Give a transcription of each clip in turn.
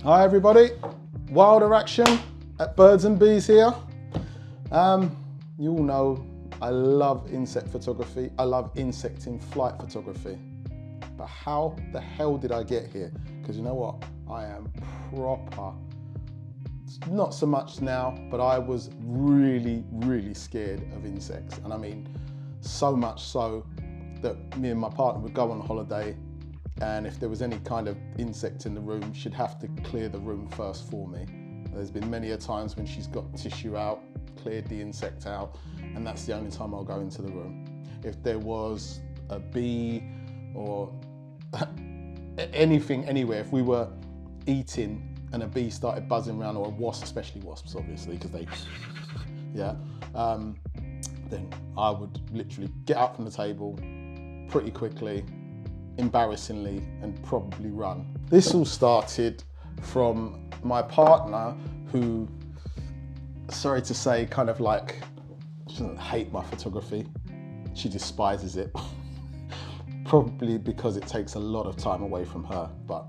Hi everybody, Wilder Action at Birds and Bees here. You all know I love insect photography. I love insect in flight photography. But how the hell did I get here? Because you know what? I am proper. Not so much now, but I was really, really scared of insects. And I mean, so much so that me and my partner would go on holiday, and if there was any kind of insect in the room, she'd have to clear the room first for me. There's been many a times when she's got tissue out, cleared the insect out, and that's the only time I'll go into the room. If there was a bee or anything anywhere, if we were eating and a bee started buzzing around, or a wasp, especially wasps obviously, because they, yeah, then I would literally get up from the table pretty quickly, embarrassingly, and probably run. This all started from my partner, who, sorry to say, kind of like, she doesn't hate my photography, she despises it. Probably because it takes a lot of time away from her, but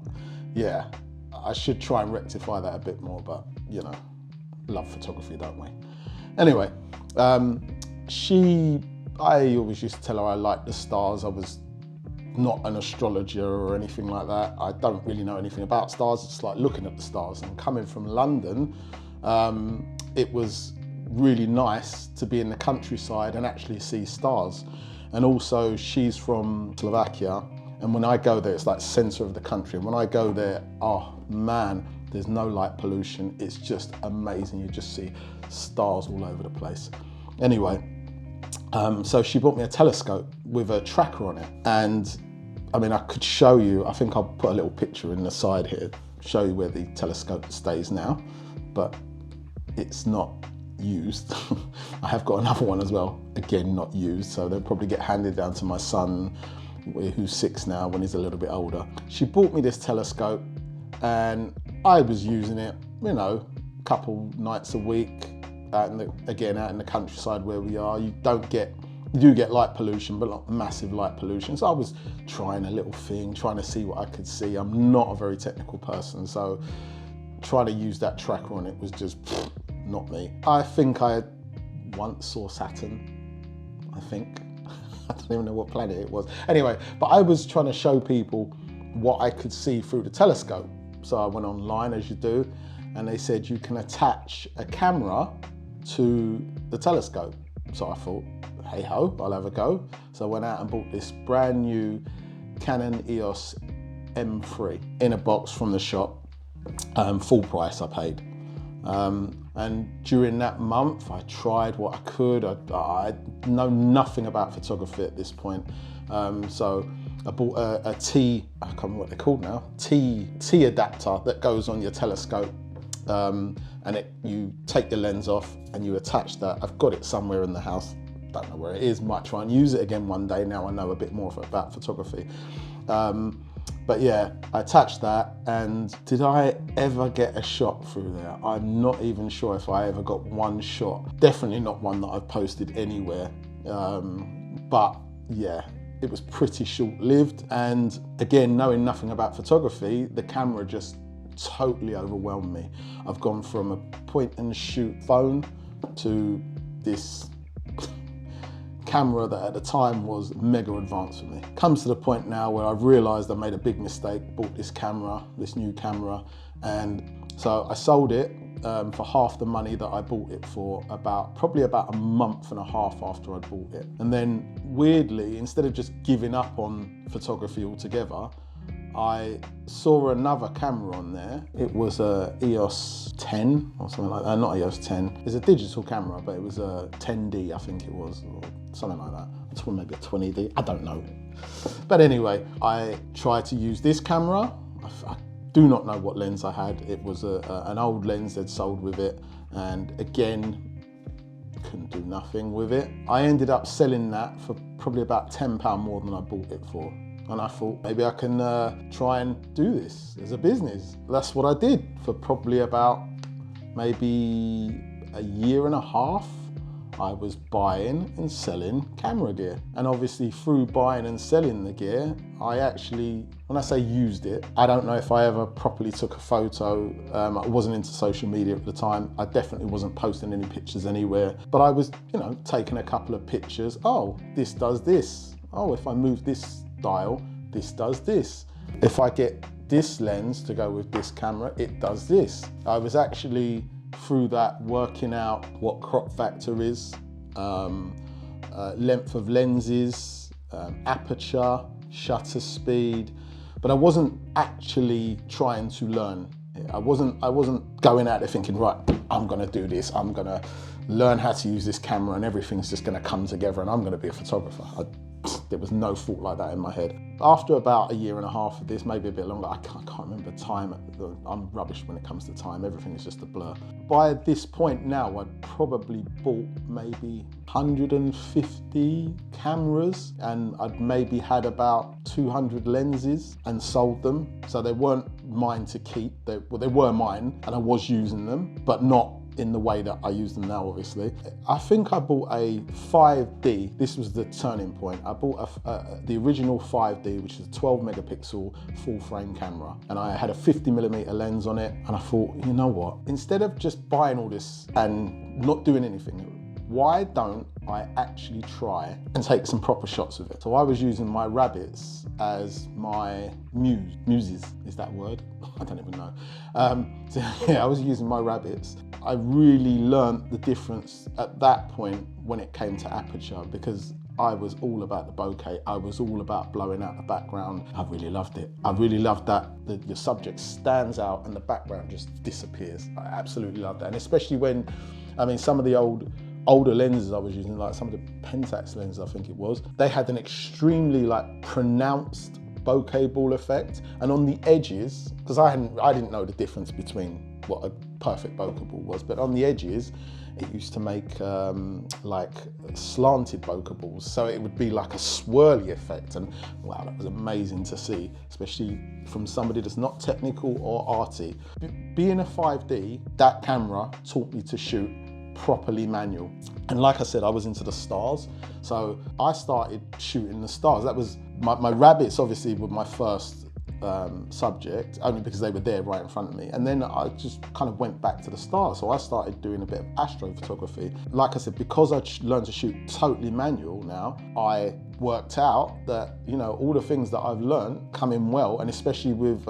yeah, I should try and rectify that a bit more, but you know, love photography, don't we? Anyway, I always used to tell her I liked the stars. I was not an astrologer or anything like that. I don't really know anything about stars. It's like looking at the stars. And coming from London, it was really nice to be in the countryside and actually see stars. And also, she's from Slovakia, and when I go there, it's like center of the country. And when I go there, oh man, there's no light pollution. It's just amazing. You just see stars all over the place. Anyway, so she bought me a telescope with a tracker on it. And I mean, I could show you, I think I'll put a little picture in the side here, show you where the telescope stays now, but it's not used. I have got another one as well, again, not used, so they'll probably get handed down to my son, who's 6 now, when he's a little bit older. She bought me this telescope and I was using it, you know, a couple nights a week, out in the countryside where we are. You do get light pollution, but not massive light pollution. So I was trying a little thing, trying to see what I could see. I'm not a very technical person, so trying to use that tracker on it was just not me. I think I once saw Saturn, I think. I don't even know what planet it was. Anyway, but I was trying to show people what I could see through the telescope. So I went online, as you do, and they said you can attach a camera to the telescope. So I thought, hey ho, I'll have a go. So I went out and bought this brand new Canon EOS M3 in a box from the shop, full price I paid. And during that month, I tried what I could. I know nothing about photography at this point. So I bought a T, I can't remember what they're called now, T adapter that goes on your telescope. And you take the lens off and you attach that. I've got it somewhere in the house, don't know where it is, might try and use it again one day now I know a bit more about photography. But yeah, I attached that, and did I ever get a shot through there? I'm not even sure if I ever got one shot. Definitely not one that I've posted anywhere. But yeah, it was pretty short-lived. And again, knowing nothing about photography, the camera just totally overwhelmed me. I've gone from a point and shoot phone to this camera that at the time was mega advanced for me. Comes to the point now where I've realized I made a big mistake, bought this camera, this new camera, and so I sold it for half the money that I bought it for, probably about a month and a half after I bought it. And then weirdly, instead of just giving up on photography altogether, I saw another camera on there. It was a EOS 10 or something like that. Not EOS 10. It's a digital camera, but it was a 10D, I think it was, or something like that. It's maybe a 20D, I don't know. But anyway, I tried to use this camera. I do not know what lens I had. It was an old lens they'd sold with it, and again, couldn't do nothing with it. I ended up selling that for probably about £10 more than I bought it for. And I thought, maybe I can try and do this as a business. That's what I did for probably about maybe a year and a half. I was buying and selling camera gear. And obviously through buying and selling the gear, I actually, when I say used it, I don't know if I ever properly took a photo. I wasn't into social media at the time. I definitely wasn't posting any pictures anywhere, but I was, you know, taking a couple of pictures. Oh, this does this. Oh, if I move this dial, this does this. If I get this lens to go with this camera, it does this. I was actually, through that, working out what crop factor is, length of lenses, aperture, shutter speed, but I wasn't actually trying to learn. I wasn't going out there thinking, right, I'm gonna do this, I'm gonna learn how to use this camera and everything's just gonna come together and I'm gonna be a photographer. There was no thought like that in my head. After about a year and a half of this, maybe a bit longer, I can't remember time. I'm rubbish when it comes to time. Everything is just a blur. By this point now, I'd probably bought maybe 150 cameras and I'd maybe had about 200 lenses and sold them. So they weren't mine to keep. They were mine and I was using them, but not in the way that I use them now, obviously. I think I bought a 5D. This was the turning point. I bought the original 5D, which is a 12 megapixel full frame camera. And I had a 50mm lens on it. And I thought, you know what? Instead of just buying all this and not doing anything, why don't I actually try and take some proper shots of it? So I was using my rabbits as my muses. Is that a word? I don't even know. So yeah, I was using my rabbits. I really learned the difference at that point when it came to aperture, because I was all about the bokeh. I was all about blowing out the background. I really loved it. I really loved that your subject stands out and the background just disappears. I absolutely loved that. And especially when, I mean, some of the older lenses I was using, like some of the Pentax lenses, I think it was, they had an extremely like pronounced bokeh ball effect. And on the edges, because I didn't know the difference between what a perfect bokeh ball was, but on the edges, it used to make like slanted bokeh balls. So it would be like a swirly effect. And wow, that was amazing to see, especially from somebody that's not technical or arty. Being a 5D, that camera taught me to shoot properly manual. And like I said, I was into the stars. So I started shooting the stars. That was, my rabbits obviously were my first subject, only because they were there right in front of me. And then I just kind of went back to the stars. So I started doing a bit of astrophotography. Like I said, because I learned to shoot totally manual now, I worked out that, you know, all the things that I've learned come in well, and especially with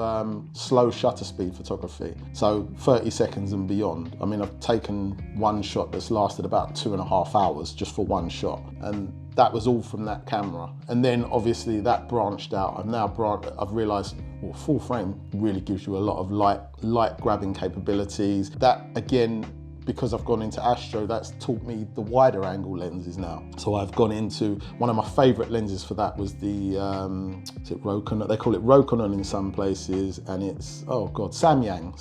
slow shutter speed photography. So 30 seconds and beyond. I mean, I've taken one shot that's lasted about 2.5 hours just for one shot. And that was all from that camera. And then obviously that branched out. I've realized, well, full frame really gives you a lot of light grabbing capabilities. That again, because I've gone into astro, that's taught me the wider angle lenses now. So I've gone into, one of my favorite lenses for that was the, is it Rokinon? They call it Rokinon in some places, and it's, oh God, Samyang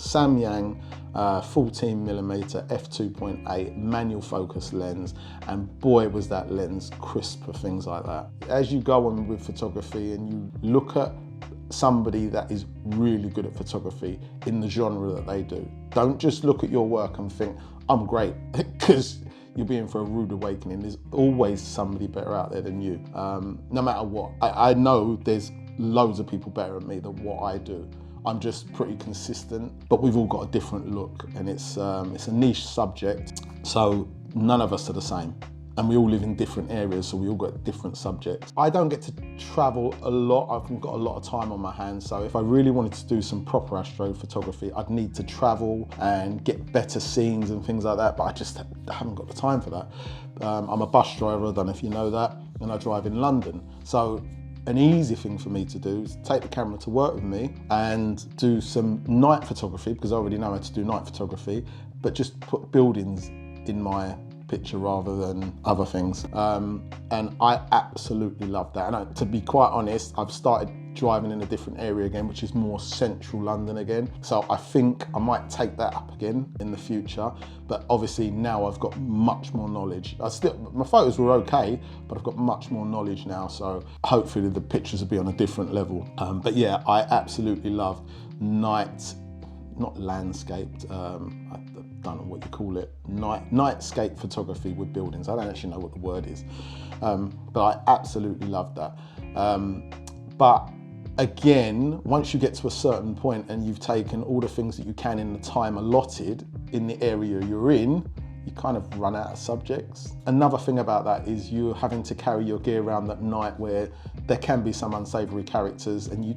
14mm f2.8 manual focus lens. And boy, was that lens crisp for things like that. As you go on with photography and you look at somebody that is really good at photography in the genre that they do, don't just look at your work and think, I'm great, because you're being for a rude awakening. There's always somebody better out there than you, no matter what. I know there's loads of people better than me than what I do. I'm just pretty consistent, but we've all got a different look, and it's a niche subject, so none of us are the same. And we all live in different areas, so we all got different subjects. I don't get to travel a lot. I've got a lot of time on my hands, so if I really wanted to do some proper astrophotography, I'd need to travel and get better scenes and things like that, but I haven't got the time for that. I'm a bus driver, I don't know if you know that, and I drive in London. So an easy thing for me to do is take the camera to work with me and do some night photography, because I already know how to do night photography, but just put buildings in my picture rather than other things. And I absolutely love that. And to be quite honest, I've started driving in a different area again, which is more central London again. So I think I might take that up again in the future. But obviously now I've got much more knowledge. My photos were okay, but I've got much more knowledge now. So hopefully the pictures will be on a different level. But yeah, I absolutely love night not landscaped, I don't know what you call it, nightscape photography with buildings. I don't actually know what the word is, but I absolutely loved that. But again, once you get to a certain point and you've taken all the things that you can in the time allotted in the area you're in, you kind of run out of subjects. Another thing about that is you're having to carry your gear around at night where there can be some unsavory characters and you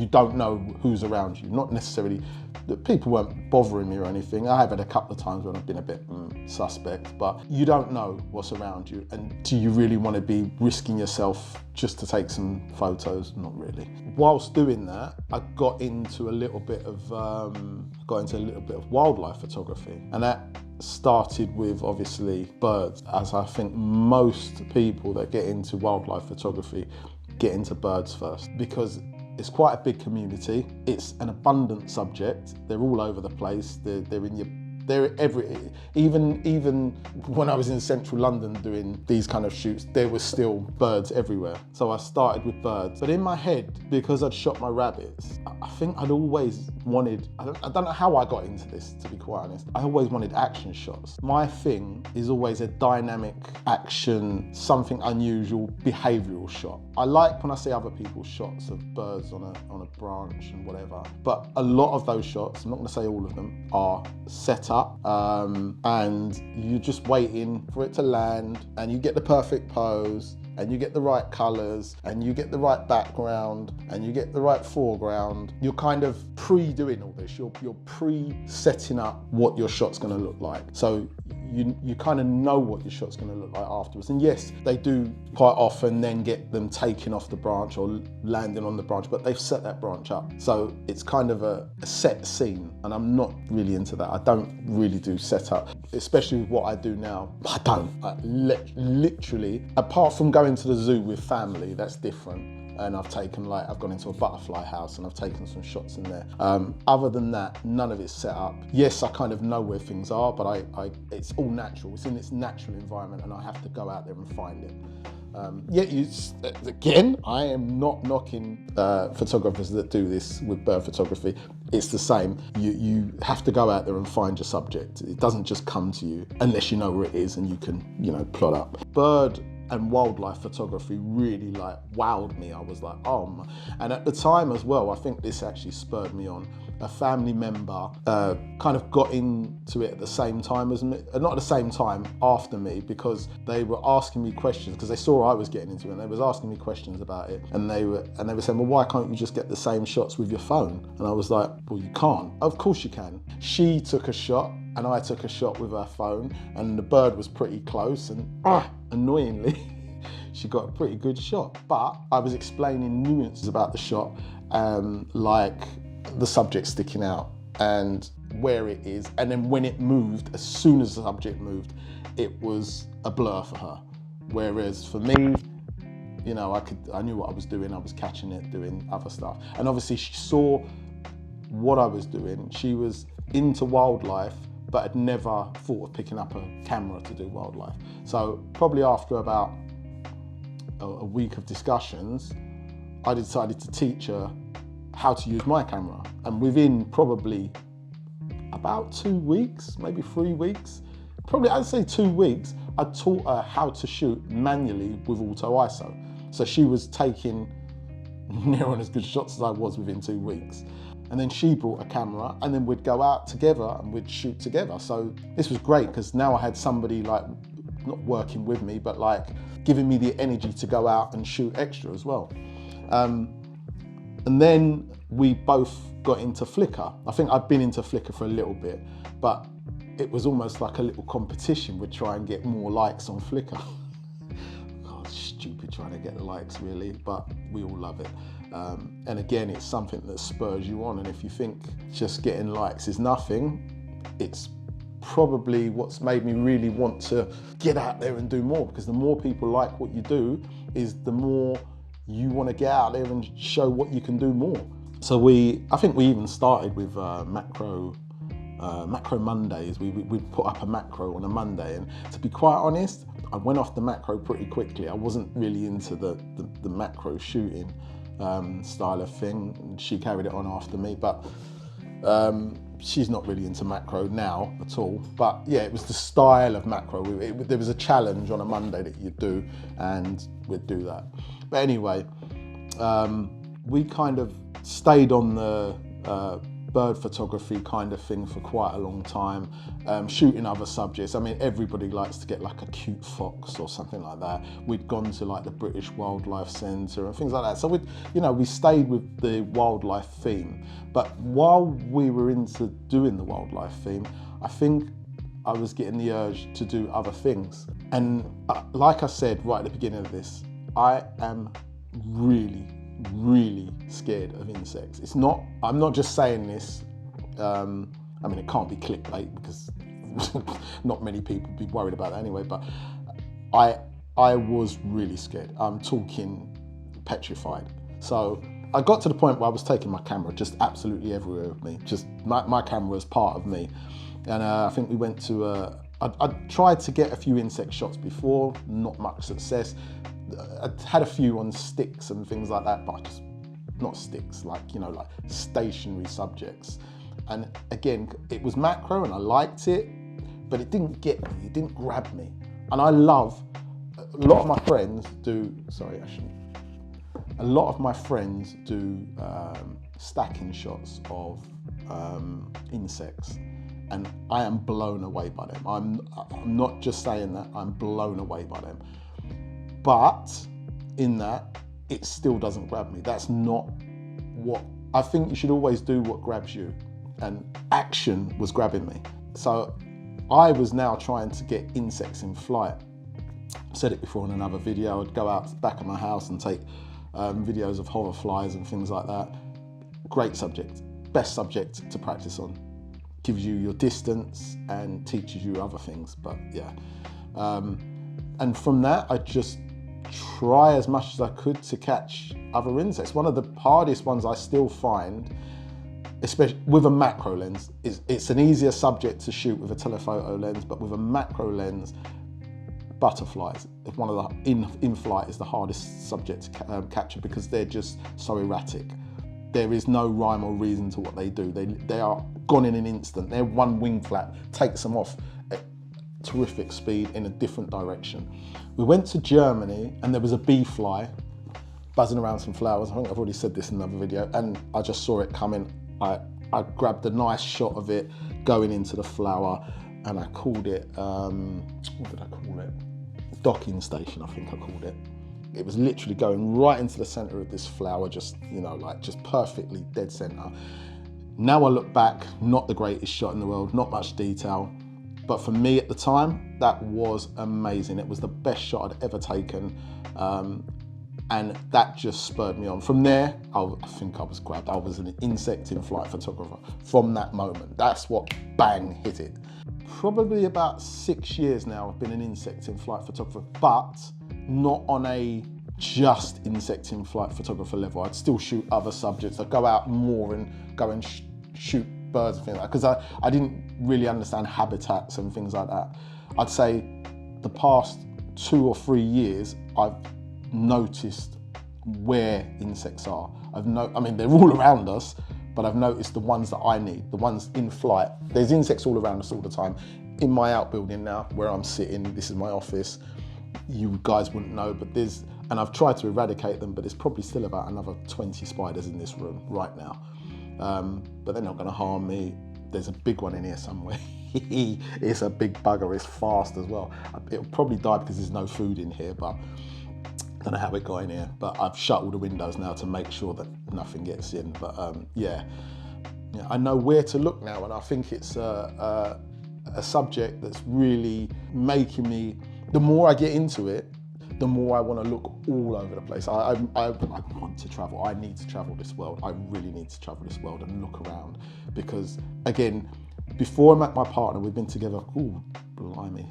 don't know who's around you. Not necessarily, the people weren't bothering me or anything. I have had a couple of times when I've been a bit suspect, but you don't know what's around you. And do you really want to be risking yourself just to take some photos? Not really. Whilst doing that, I got into a little bit of wildlife photography, and that started with obviously birds, as I think most people that get into wildlife photography get into birds first, because it's quite a big community. It's an abundant subject. They're all over the place. They're even when I was in central London doing these kind of shoots, there was still birds everywhere. So I started with birds. But in my head, because I'd shot my rabbits, I think I'd always wanted, I don't know how I got into this, to be quite honest. I always wanted action shots. My thing is always a dynamic action, something unusual, behavioural shot. I like when I see other people's shots of birds on a branch and whatever. But a lot of those shots, I'm not going to say all of them, are set up and you're just waiting for it to land, and you get the perfect pose, and you get the right colours, and you get the right background, and you get the right foreground. You're kind of pre-doing all this. You're pre-setting up what your shot's going to look like. So you kind of know what your shot's going to look like afterwards. And yes, they do quite often then get them taken off the branch or landing on the branch, but they've set that branch up. So it's kind of a set scene, and I'm not really into that. I don't really do setup, especially with what I do now. I don't. Literally, apart from going to the zoo with family, that's different. And I've gone into a butterfly house and I've taken some shots in there. Other than that, none of it's set up. Yes, I kind of know where things are, but it's all natural. It's in its natural environment, and I have to go out there and find it. Again, I am not knocking photographers that do this with bird photography. It's the same. You have to go out there and find your subject. It doesn't just come to you unless you know where it is and you can, plot up. Bird and wildlife photography really wowed me. I was like, oh my. And at the time as well, I think this actually spurred me on. A family member kind of got into it at the same time as me, not at the same time, after me, because they were asking me questions, because they saw I was getting into it, and they was asking me questions about it, and they were saying, well, why can't you just get the same shots with your phone? And I was like, well, you can't. Of course you can. She took a shot, and I took a shot with her phone, and the bird was pretty close, and annoyingly, she got a pretty good shot. But I was explaining nuances about the shot, like the subject sticking out and where it is, and then when it moved, as soon as the subject moved, it was a blur for her. Whereas for me, I knew what I was doing. I was catching it, doing other stuff, and obviously she saw what I was doing. She was into wildlife, but had never thought of picking up a camera to do wildlife. So probably after about a week of discussions, I decided to teach her how to use my camera. And within probably about 2 weeks, maybe 3 weeks, probably I'd say 2 weeks, I taught her how to shoot manually with auto ISO. So she was taking near on as good shots as I was within 2 weeks. And then she brought a camera, and then we'd go out together and we'd shoot together. So this was great, because now I had somebody not working with me, but giving me the energy to go out and shoot extra as well. And then we both got into Flickr. I think I'd been into Flickr for a little bit, but it was almost like a little competition. We'd try and get more likes on Flickr. God, stupid trying to get likes, really, but we all love it. And again, it's something that spurs you on. And if you think just getting likes is nothing, it's probably what's made me really want to get out there and do more, because the more people like what you do is the more you want to get out there and show what you can do more. So I think we even started with macro Mondays. We put up a macro on a Monday, and to be quite honest, I went off the macro pretty quickly. I wasn't really into the macro shooting style of thing. She carried it on after me, but she's not really into macro now at all, but yeah, it was the style of macro. There was a challenge on a Monday that you'd do, and we'd do that. But anyway, we kind of stayed on the bird photography kind of thing for quite a long time, shooting other subjects. I mean, everybody likes to get like a cute fox or something like that. We'd gone to like the British Wildlife Centre and things like that. So we stayed with the wildlife theme. But while we were into doing the wildlife theme, I think I was getting the urge to do other things. And like I said right at the beginning of this, I am really scared of insects. I'm not just saying this, I mean, it can't be clickbait because not many people would be worried about that anyway, but I was really scared. I'm talking petrified. So I got to the point where I was taking my camera just absolutely everywhere with me. Just my camera was part of me. And I think we went to, I tried to get a few insect shots before, not much success. I had a few on sticks and things like that, but not sticks, like stationary subjects. And again, it was macro and I liked it, but it didn't get me, it didn't grab me. And a lot of my friends do, a lot of my friends do stacking shots of insects, and I am blown away by them. I'm not just saying that, I'm blown away by them. But in that, it still doesn't grab me. That's not what, I think you should always do what grabs you. And action was grabbing me. So I was now trying to get insects in flight. I said it before in another video, I'd go out the back of my house and take videos of hoverflies and things like that. Great subject, best subject to practice on. Gives you your distance and teaches you other things, but yeah. And from that, I just try as much as I could to catch other insects. One of the hardest ones I still find, especially with a macro lens, is it's an easier subject to shoot with a telephoto lens, but with a macro lens, butterflies, if one of the in flight is the hardest subject to capture because they're just so erratic. There is no rhyme or reason to what they do. They are gone in an instant. Their one wing flap takes them off at terrific speed in a different direction. We went to Germany and there was a bee fly buzzing around some flowers. I think I've already said this in another video, and I just saw it coming. I grabbed a nice shot of it going into the flower, and I called it, what did I call it? Docking station, I think I called it. It was literally going right into the center of this flower, just, just perfectly dead center. Now I look back, not the greatest shot in the world, not much detail, but for me at the time, that was amazing. It was the best shot I'd ever taken. And that just spurred me on. From there, I think I was grabbed. I was an insect in flight photographer from that moment. That's what bang hit it. Probably about 6 years now I've been an insect in flight photographer, but not on a just insect in flight photographer level. I'd still shoot other subjects. I'd go out more and go and shoot birds and things like that, because I didn't really understand habitats and things like that. I'd say the past 2 or 3 years, I've noticed where insects are. I mean, they're all around us, but I've noticed the ones that I need, the ones in flight. There's insects all around us all the time. In my outbuilding now, where I'm sitting, this is my office, you guys wouldn't know, but and I've tried to eradicate them, but there's probably still about another 20 spiders in this room right now. But they're not gonna harm me. There's a big one in here somewhere. It's a big bugger, it's fast as well. It'll probably die because there's no food in here, but I don't know how it got in here. But I've shut all the windows now to make sure that nothing gets in. But yeah, I know where to look now, and I think it's a subject that's really making me, the more I get into it, the more I want to look all over the place. I want to travel. I need to travel this world. I really need to travel this world and look around, because again, before I met my partner, we've been together, ooh, blimey,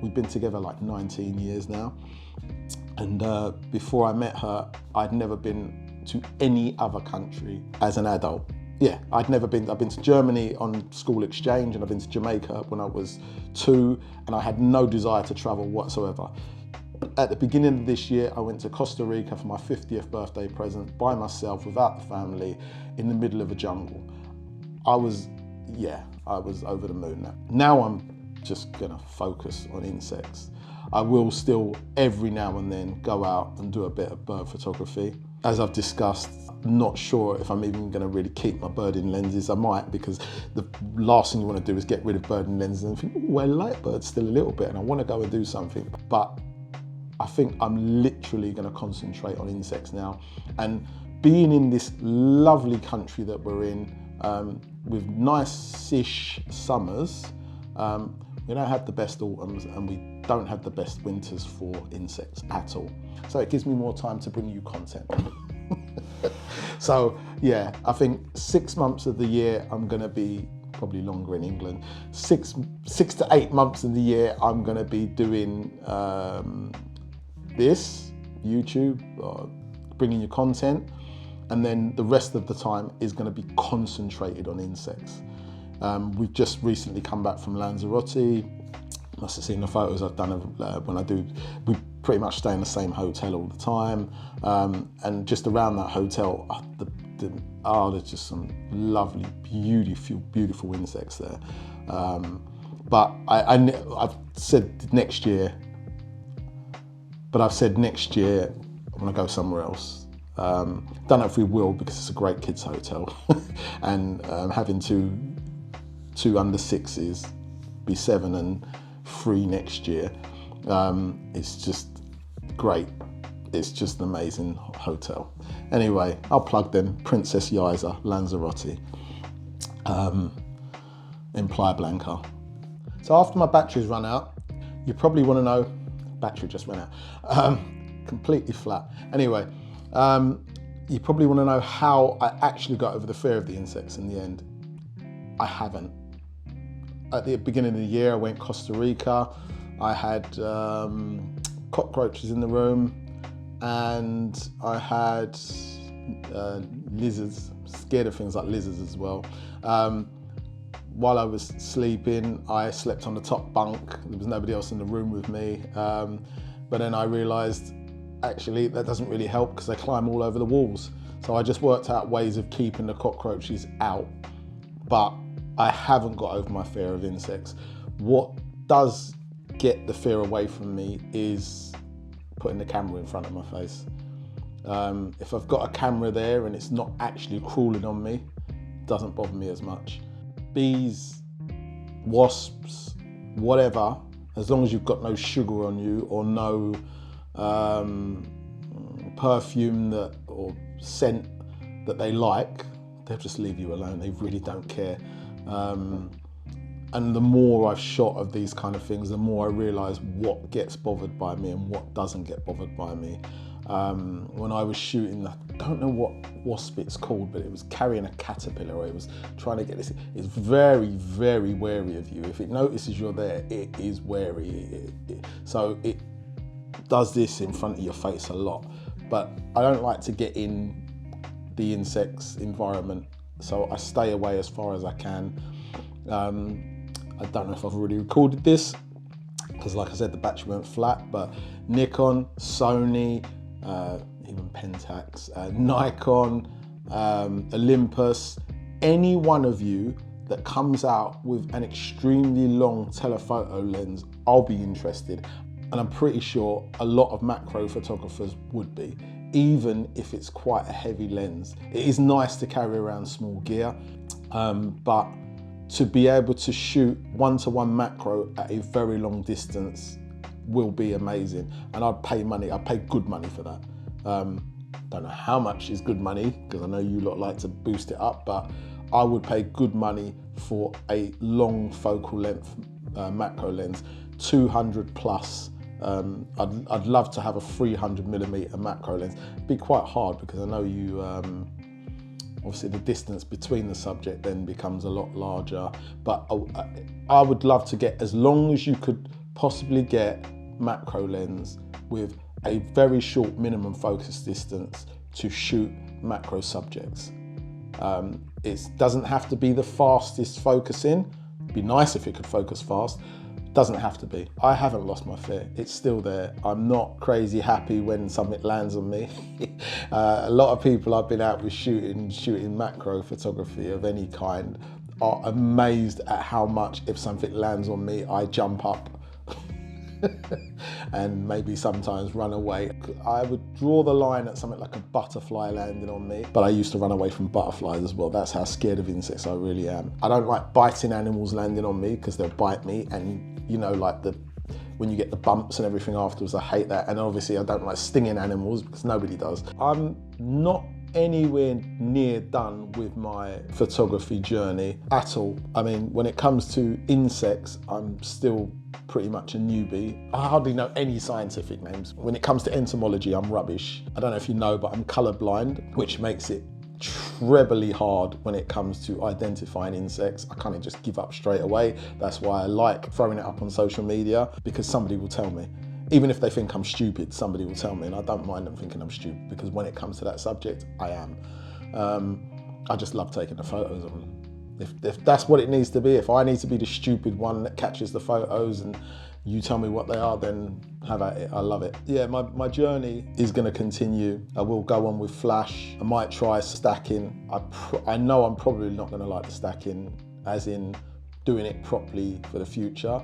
we've been together like 19 years now. And before I met her, I'd never been to any other country as an adult. Yeah, I've been to Germany on school exchange, and I've been to Jamaica when I was 2, and I had no desire to travel whatsoever. At the beginning of this year, I went to Costa Rica for my 50th birthday present by myself, without the family, in the middle of a jungle. I was yeah, I was over the moon. Now I'm just gonna focus on insects. I will still every now and then go out and do a bit of bird photography. As I've discussed, I'm not sure if I'm even going to really keep my birding lenses. I might, because the last thing you want to do is get rid of birding lenses and think, oh, I like birds still a little bit and I want to go and do something. But I think I'm literally going to concentrate on insects now. And being in this lovely country that we're in, with nice-ish summers, we don't have the best autumns and we don't have the best winters for insects at all. So it gives me more time to bring you content. So yeah, I think 6 months of the year I'm gonna be, probably longer in England, six to 8 months of the year I'm gonna be doing this, YouTube, bringing you content, and then the rest of the time is gonna be concentrated on insects. We've just recently come back from Lanzarote. Must have seen the photos I've done of when I do. We pretty much stay in the same hotel all the time, and just around that hotel, there's just some lovely, beautiful insects there. But I've said next year. But I've said next year I want to go somewhere else. Don't know if we will, because it's a great kids hotel, and having two under sixes, be 7 and 3 next year. It's just great. It's just an amazing hotel. Anyway, I'll plug them. Princess Yiza, Lanzarote, in Playa Blanca. So after my batteries run out, you probably want to know, battery just ran out, completely flat. Anyway, you probably want to know how I actually got over the fear of the insects in the end. I haven't. At the beginning of the year, I went to Costa Rica. I had cockroaches in the room, and I had lizards, scared of things like lizards as well. While I was sleeping, I slept on the top bunk. There was nobody else in the room with me. But then I realized, actually, that doesn't really help because they climb all over the walls. So I just worked out ways of keeping the cockroaches out. But I haven't got over my fear of insects. What does get the fear away from me is putting the camera in front of my face. If I've got a camera there and it's not actually crawling on me, it doesn't bother me as much. Bees, wasps, whatever, as long as you've got no sugar on you or no perfume or scent that they like, they'll just leave you alone. They really don't care. And the more I've shot of these kind of things, the more I realise what gets bothered by me and what doesn't get bothered by me. When I was shooting, I don't know what wasp it's called, but it was carrying a caterpillar, or it was trying to get this. It's very, very wary of you. If it notices you're there, it is wary. So it does this in front of your face a lot. But I don't like to get in the insects environment, so I stay away as far as I can. I don't know if I've already recorded this, because like I said, the battery went flat, but Nikon, Sony, even Pentax, Nikon, Olympus, any one of you that comes out with an extremely long telephoto lens, I'll be interested. And I'm pretty sure a lot of macro photographers would be, even if it's quite a heavy lens. It is nice to carry around small gear, but to be able to shoot one-to-one macro at a very long distance will be amazing. And I'd pay money, I'd pay good money for that. Don't know how much is good money, because I know you lot like to boost it up, but I would pay good money for a long focal length macro lens, 200 plus. I'd love to have a 300mm macro lens. It'd be quite hard because I know you, obviously the distance between the subject then becomes a lot larger, but I would love to get, as long as you could possibly get, macro lens with a very short minimum focus distance to shoot macro subjects. It doesn't have to be the fastest focusing. It'd be nice if it could focus fast. Doesn't have to be. I haven't lost my fear. It's still there. I'm not crazy happy when something lands on me. A lot of people I've been out with shooting macro photography of any kind are amazed at how much, if something lands on me, I jump up and maybe sometimes run away. I would draw the line at something like a butterfly landing on me, but I used to run away from butterflies as well. That's how scared of insects I really am. I don't like biting animals landing on me because they'll bite me, and you know, like when you get the bumps and everything afterwards, I hate that. And obviously I don't like stinging animals because nobody does. I'm not anywhere near done with my photography journey at all. I mean, when it comes to insects, I'm still pretty much a newbie. I hardly know any scientific names. When it comes to entomology, I'm rubbish. I don't know if you know, but I'm colorblind, which makes it trebly hard when it comes to identifying insects. I kind of just give up straight away. That's why I like throwing it up on social media, because somebody will tell me. Even if they think I'm stupid, somebody will tell me, and I don't mind them thinking I'm stupid, because when it comes to that subject, I am. I just love taking the photos of them. If that's what it needs to be, if I need to be the stupid one that catches the photos and you tell me what they are, then have at it. I love it. Yeah, my journey is going to continue. I will go on with flash. I might try stacking. I know I'm probably not going to like the stacking, as in doing it properly for the future.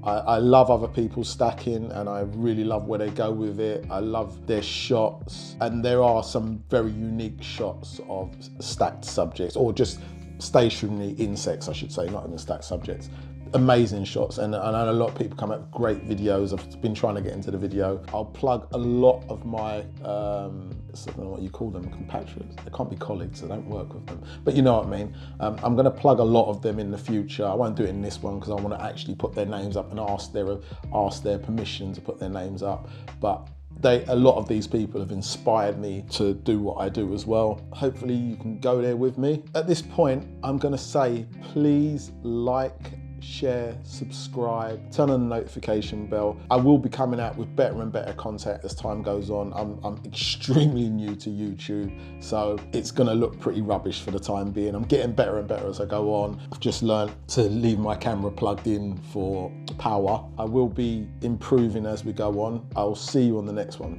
I love other people stacking, and I really love where they go with it. I love their shots, and there are some very unique shots of stacked subjects, or just stationary insects, I should say, not even stacked subjects. Amazing shots, and I know a lot of people come up with great videos. I've been trying to get into the video. I'll plug a lot of my, I don't know what you call them, compatriots. They can't be colleagues, I don't work with them. But you know what I mean. I'm gonna plug a lot of them in the future. I won't do it in this one because I wanna actually put their names up and ask their permission to put their names up. But a lot of these people have inspired me to do what I do as well. Hopefully you can go there with me. At this point, I'm gonna say, please like, share, subscribe, turn on the notification bell. I will be coming out with better and better content as time goes on. I'm extremely new to YouTube, so it's gonna look pretty rubbish for the time being. I'm getting better and better as I go on. I've just learned to leave my camera plugged in for power. I will be improving as we go on. I'll see you on the next one.